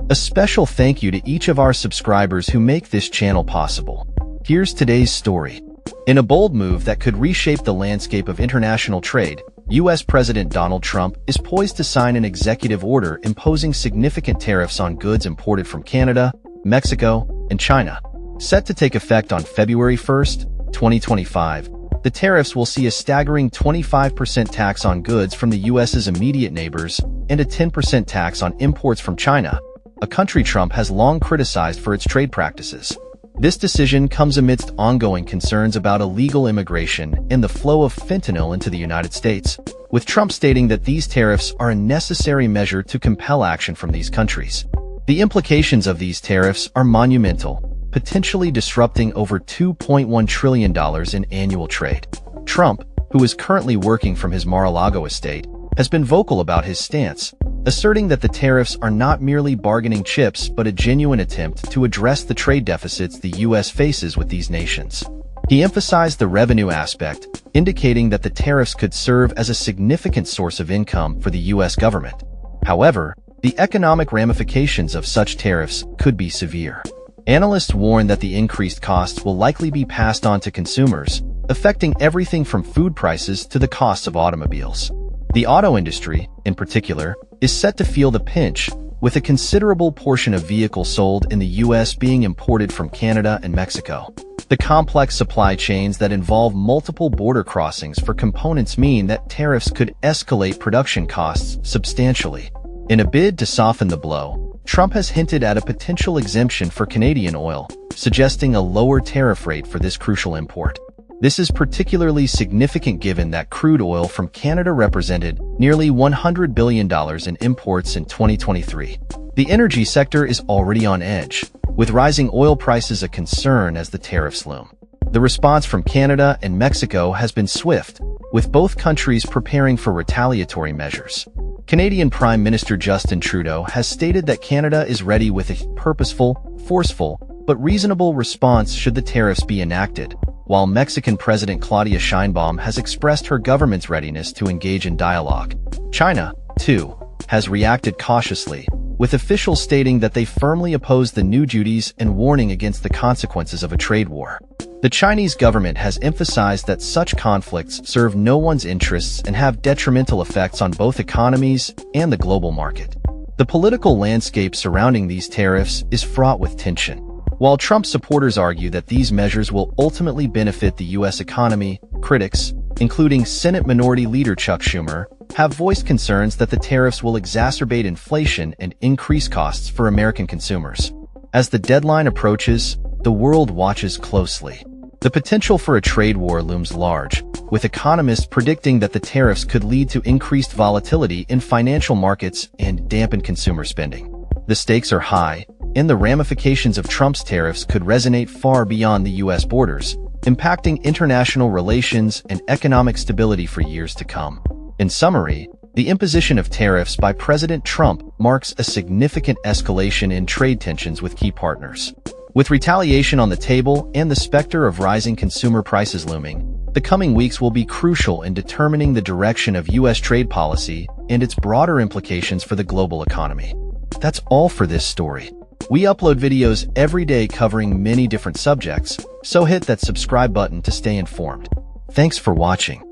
A special thank you to each of our subscribers who make this channel possible. Here's today's story. In a bold move that could reshape the landscape of international trade, U.S. President Donald Trump is poised to sign an executive order imposing significant tariffs on goods imported from Canada, Mexico, and China. Set to take effect on February 1, 2025, the tariffs will see a staggering 25% tax on goods from the U.S.'s immediate neighbors and a 10% tax on imports from China, a country Trump has long criticized for its trade practices. This decision comes amidst ongoing concerns about illegal immigration and the flow of fentanyl into the United States, with Trump stating that these tariffs are a necessary measure to compel action from these countries. The implications of these tariffs are monumental, potentially disrupting over $2.1 trillion in annual trade. Trump, who is currently working from his Mar-a-Lago estate, has been vocal about his stance, asserting that the tariffs are not merely bargaining chips but a genuine attempt to address the trade deficits the U.S. faces with these nations. He emphasized the revenue aspect, indicating that the tariffs could serve as a significant source of income for the U.S. government. However, the economic ramifications of such tariffs could be severe. Analysts warn that the increased costs will likely be passed on to consumers, affecting everything from food prices to the costs of automobiles. The auto industry, in particular, is set to feel the pinch, with a considerable portion of vehicles sold in the U.S. being imported from Canada and Mexico. The complex supply chains that involve multiple border crossings for components mean that tariffs could escalate production costs substantially. In a bid to soften the blow, Trump has hinted at a potential exemption for Canadian oil, suggesting a lower tariff rate for this crucial import. This is particularly significant given that crude oil from Canada represented nearly $100 billion in imports in 2023. The energy sector is already on edge, with rising oil prices a concern as the tariffs loom. The response from Canada and Mexico has been swift, with both countries preparing for retaliatory measures. Canadian Prime Minister Justin Trudeau has stated that Canada is ready with a purposeful, forceful, but reasonable response should the tariffs be enacted, while Mexican President Claudia Sheinbaum has expressed her government's readiness to engage in dialogue. China, too, has reacted cautiously, with officials stating that they firmly oppose the new duties and warning against the consequences of a trade war. The Chinese government has emphasized that such conflicts serve no one's interests and have detrimental effects on both economies and the global market. The political landscape surrounding these tariffs is fraught with tension. While Trump supporters argue that these measures will ultimately benefit the U.S. economy, critics, including Senate Minority Leader Chuck Schumer, have voiced concerns that the tariffs will exacerbate inflation and increase costs for American consumers. As the deadline approaches, the world watches closely. The potential for a trade war looms large, with economists predicting that the tariffs could lead to increased volatility in financial markets and dampen consumer spending. The stakes are high, and the ramifications of Trump's tariffs could resonate far beyond the U.S. borders, impacting international relations and economic stability for years to come. In summary, the imposition of tariffs by President Trump marks a significant escalation in trade tensions with key partners. With retaliation on the table and the specter of rising consumer prices looming, the coming weeks will be crucial in determining the direction of U.S. trade policy and its broader implications for the global economy. That's all for this story. We upload videos every day covering many different subjects, so hit that subscribe button to stay informed. Thanks for watching.